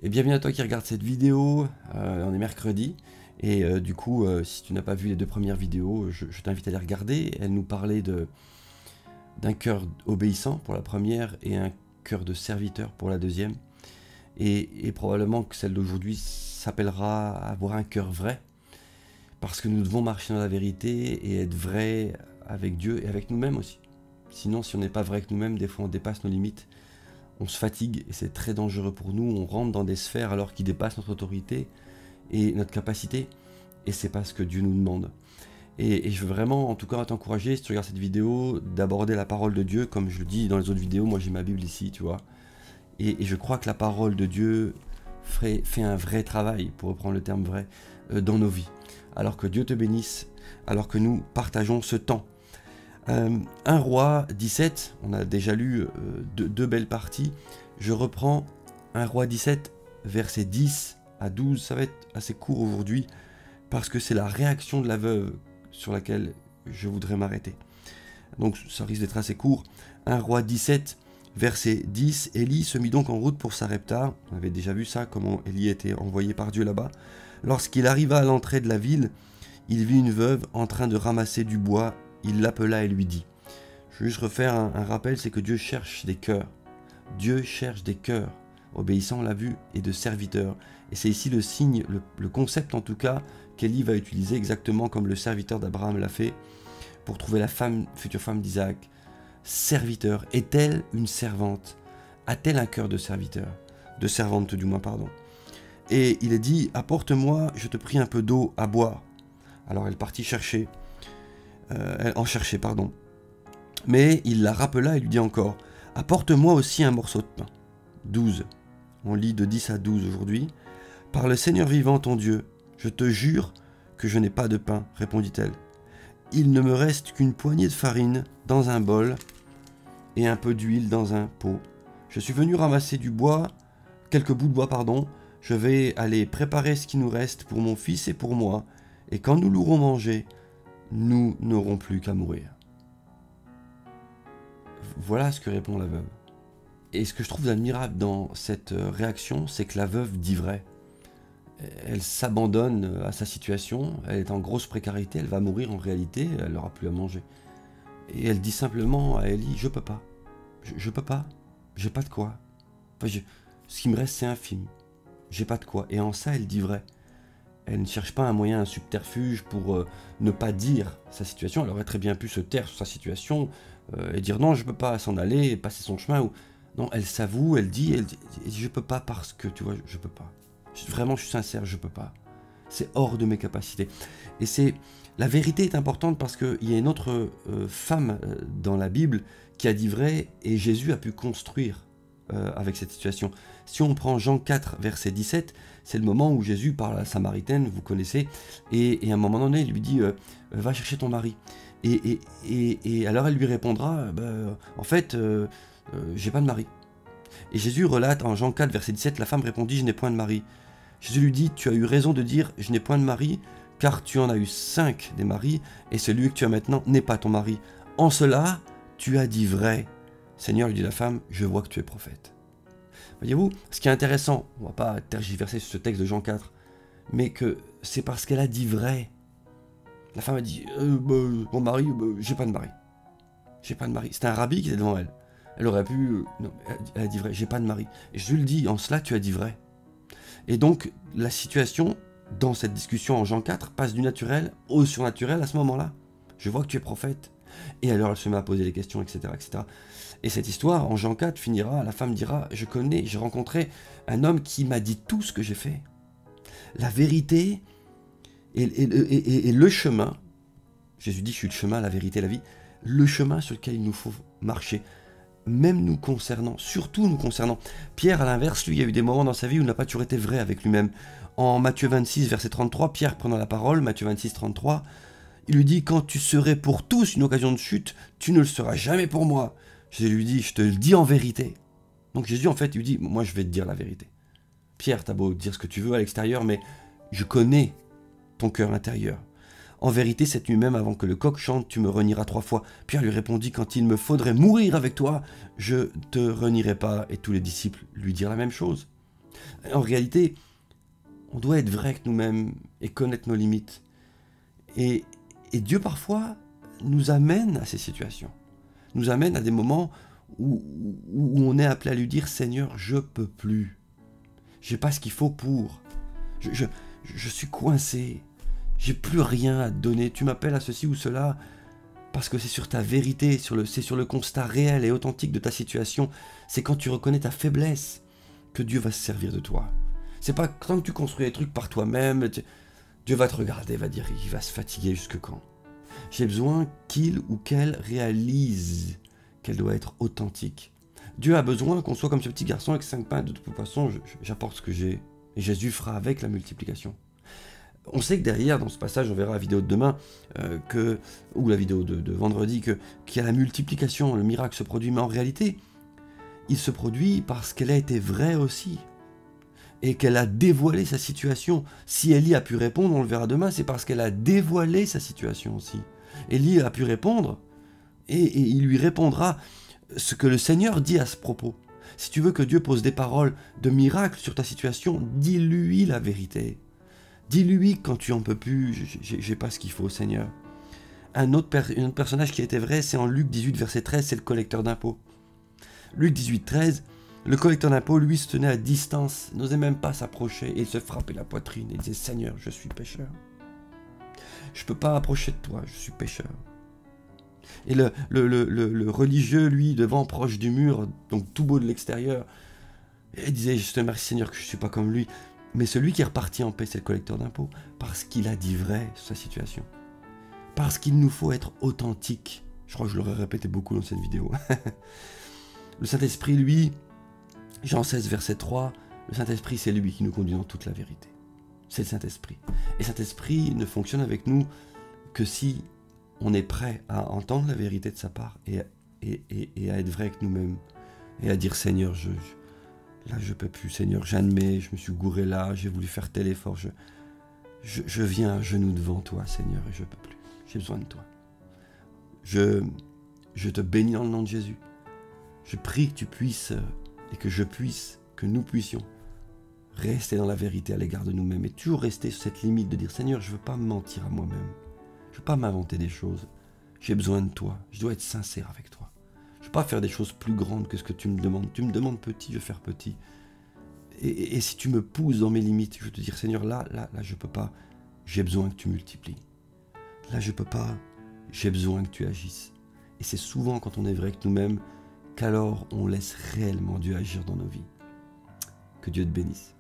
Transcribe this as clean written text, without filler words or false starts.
Et bienvenue à toi qui regarde cette vidéo, on est mercredi, et du coup, si tu n'as pas vu les deux premières vidéos, je t'invite à les regarder. Elles nous parlaient d'un cœur obéissant pour la première, et un cœur de serviteur pour la deuxième. Et probablement que celle d'aujourd'hui s'appellera avoir un cœur vrai, parce que nous devons marcher dans la vérité et être vrai avec Dieu et avec nous-mêmes aussi. Sinon, si on n'est pas vrai avec nous-mêmes, des fois on dépasse nos limites. On se fatigue et c'est très dangereux pour nous. On rentre dans des sphères alors qui dépassent notre autorité et notre capacité. Et c'est pas ce que Dieu nous demande. Et je veux vraiment, en tout cas, t'encourager, si tu regardes cette vidéo, d'aborder la parole de Dieu. Comme je le dis dans les autres vidéos, moi j'ai ma Bible ici, tu vois. Et je crois que la parole de Dieu fait un vrai travail, pour reprendre le terme vrai, dans nos vies. Alors que Dieu te bénisse, alors que nous partageons ce temps. 1 Roi 17, on a déjà lu deux belles parties. Je reprends 1 Roi 17, versets 10 à 12. Ça va être assez court aujourd'hui parce que c'est la réaction de la veuve sur laquelle je voudrais m'arrêter. Donc ça risque d'être assez court. 1 Roi 17, verset 10. Élie se mit donc en route pour Sarepta. On avait déjà vu ça, comment Élie était envoyé par Dieu là-bas. Lorsqu'il arriva à l'entrée de la ville, il vit une veuve en train de ramasser du bois. Il l'appela et lui dit. Je veux juste refaire un rappel, c'est que Dieu cherche des cœurs. Dieu cherche des cœurs, obéissants, on l'a vu, et de serviteurs. Et c'est ici le signe, le concept en tout cas, qu'Élie va utiliser exactement comme le serviteur d'Abraham l'a fait pour trouver la future femme d'Isaac. Serviteur, est-elle une servante? A-t-elle un cœur de serviteur? De servante du moins, pardon. Et il est dit, apporte-moi, je te prie un peu d'eau à boire. Alors elle partit chercher. Elle en cherchait, pardon. Mais il la rappela et lui dit encore, apporte-moi aussi un morceau de pain. 12. On lit de 10 à 12 aujourd'hui. Par le Seigneur vivant ton Dieu, je te jure que je n'ai pas de pain, répondit-elle. Il ne me reste qu'une poignée de farine dans un bol et un peu d'huile dans un pot. Je suis venu ramasser du bois, quelques bouts de bois, pardon. Je vais aller préparer ce qui nous reste pour mon fils et pour moi. Et quand nous l'aurons mangé, nous n'aurons plus qu'à mourir. Voilà ce que répond la veuve. Et ce que je trouve admirable dans cette réaction, c'est que la veuve dit vrai. Elle s'abandonne à sa situation, elle est en grosse précarité, elle va mourir en réalité, elle n'aura plus à manger. Et elle dit simplement à Élie, je peux pas. Je peux pas. J'ai pas de quoi. Enfin, ce qui me reste, c'est infime. J'ai pas de quoi. Et en ça, elle dit vrai. Elle ne cherche pas un moyen, un subterfuge pour ne pas dire sa situation. Elle aurait très bien pu se taire sur sa situation et dire non, je peux pas s'en aller, passer son chemin. Ou... Non, elle s'avoue, elle dit, je peux pas parce que, tu vois, je peux pas. Vraiment, je suis sincère, je peux pas. C'est hors de mes capacités. Et la vérité est importante parce qu'il y a une autre femme dans la Bible qui a dit vrai et Jésus a pu construire avec cette situation. Si on prend Jean 4, verset 17, c'est le moment où Jésus parle à la Samaritaine, vous connaissez, et à un moment donné, il lui dit va chercher ton mari. Et alors elle lui répondra en fait, j'ai pas de mari. Et Jésus relate en Jean 4, verset 17, la femme répondit je n'ai point de mari. Jésus lui dit tu as eu raison de dire je n'ai point de mari, car tu en as eu 5 des maris, et celui que tu as maintenant n'est pas ton mari. En cela, tu as dit vrai. Seigneur, lui dit la femme, je vois que tu es prophète. Voyez-vous, ce qui est intéressant, on ne va pas tergiverser sur ce texte de Jean 4, mais que c'est parce qu'elle a dit vrai. La femme a dit, mon mari, j'ai pas de mari. J'ai pas de mari. C'était un rabbi qui était devant elle. Elle aurait pu, non, elle a dit vrai, j'ai pas de mari. Et je lui dis, en cela, tu as dit vrai. Et donc, la situation, dans cette discussion en Jean 4, passe du naturel au surnaturel à ce moment-là. Je vois que tu es prophète. Et alors elle se met à poser des questions, etc., etc. Et cette histoire, en Jean 4, finira, la femme dira, j'ai rencontré un homme qui m'a dit tout ce que j'ai fait. La vérité et le chemin, Jésus dit, je suis le chemin, la vérité, la vie, le chemin sur lequel il nous faut marcher, même nous concernant, surtout nous concernant. Pierre, à l'inverse, lui, il y a eu des moments dans sa vie où il n'a pas toujours été vrai avec lui-même. En Matthieu 26, verset 33, Pierre prenant la parole, Matthieu 26, 33, il lui dit, quand tu serais pour tous une occasion de chute, tu ne le seras jamais pour moi. Jésus lui dit, je te le dis en vérité. Donc Jésus, en fait, lui dit, moi je vais te dire la vérité. Pierre, t'as beau dire ce que tu veux à l'extérieur, mais je connais ton cœur intérieur. En vérité, cette nuit même, avant que le coq chante, tu me renieras 3 fois. Pierre lui répondit, quand il me faudrait mourir avec toi, je te renierai pas. Et tous les disciples lui dirent la même chose. En réalité, on doit être vrai avec nous-mêmes et connaître nos limites. Et Dieu, parfois, nous amène à ces situations, nous amène à des moments où on est appelé à lui dire « Seigneur, je peux plus. J'ai pas ce qu'il faut pour. Je suis coincé. J'ai plus rien à te donner. Tu m'appelles à ceci ou cela. » Parce que c'est sur ta vérité, c'est sur le constat réel et authentique de ta situation. C'est quand tu reconnais ta faiblesse que Dieu va se servir de toi. C'est pas tant que tu construis les trucs par toi-même, Dieu va te regarder, va dire, il va se fatiguer jusque quand. J'ai besoin qu'il ou qu'elle réalise qu'elle doit être authentique. Dieu a besoin qu'on soit comme ce petit garçon avec 5 pains, de toute façon, j'apporte ce que j'ai. Et Jésus fera avec la multiplication. On sait que derrière, dans ce passage, on verra la vidéo de demain, ou la vidéo de vendredi, qu'il y a la multiplication, le miracle se produit, mais en réalité, il se produit parce qu'elle a été vraie aussi, et qu'elle a dévoilé sa situation. Si Élie a pu répondre, on le verra demain, c'est parce qu'elle a dévoilé sa situation aussi. Élie a pu répondre, et il lui répondra ce que le Seigneur dit à ce propos. Si tu veux que Dieu pose des paroles de miracle sur ta situation, dis-lui la vérité. Dis-lui quand tu en peux plus, j'ai pas ce qu'il faut, Seigneur. Un autre personnage qui était vrai, c'est en Luc 18, verset 13, c'est le collecteur d'impôts. Luc 18, 13, le collecteur d'impôts, lui, se tenait à distance, n'osait même pas s'approcher, et il se frappait la poitrine et disait « Seigneur, je suis pécheur. Je ne peux pas approcher de toi, je suis pécheur. » Et le religieux, lui, devant, proche du mur, donc tout beau de l'extérieur, il disait « Je te remercie, Seigneur, que je ne suis pas comme lui. » Mais celui qui est reparti en paix, c'est le collecteur d'impôts, parce qu'il a dit vrai sur sa situation. Parce qu'il nous faut être authentique. Je crois que je l'aurais répété beaucoup dans cette vidéo. Le Saint-Esprit, lui, Jean 16, verset 3, le Saint-Esprit, c'est lui qui nous conduit dans toute la vérité. C'est le Saint-Esprit. Et le Saint-Esprit ne fonctionne avec nous que si on est prêt à entendre la vérité de sa part et à être vrai avec nous-mêmes. Et à dire, Seigneur, là, je peux plus, Seigneur, j'admets, je me suis gouré là, j'ai voulu faire tel effort, je viens à genoux devant toi, Seigneur, et je peux plus. J'ai besoin de toi. Je te bénis dans le nom de Jésus. Je prie que tu puisses, et que nous puissions rester dans la vérité à l'égard de nous-mêmes, et toujours rester sur cette limite de dire, Seigneur, je ne veux pas me mentir à moi-même. Je ne veux pas m'inventer des choses. J'ai besoin de toi. Je dois être sincère avec toi. Je ne veux pas faire des choses plus grandes que ce que tu me demandes. Tu me demandes petit, je vais faire petit. Et si tu me pousses dans mes limites, je vais te dire, Seigneur, là, je ne peux pas. J'ai besoin que tu multiplies. Là, je ne peux pas. J'ai besoin que tu agisses. Et c'est souvent quand on est vrai avec nous-mêmes qu'alors on laisse réellement Dieu agir dans nos vies. Que Dieu te bénisse.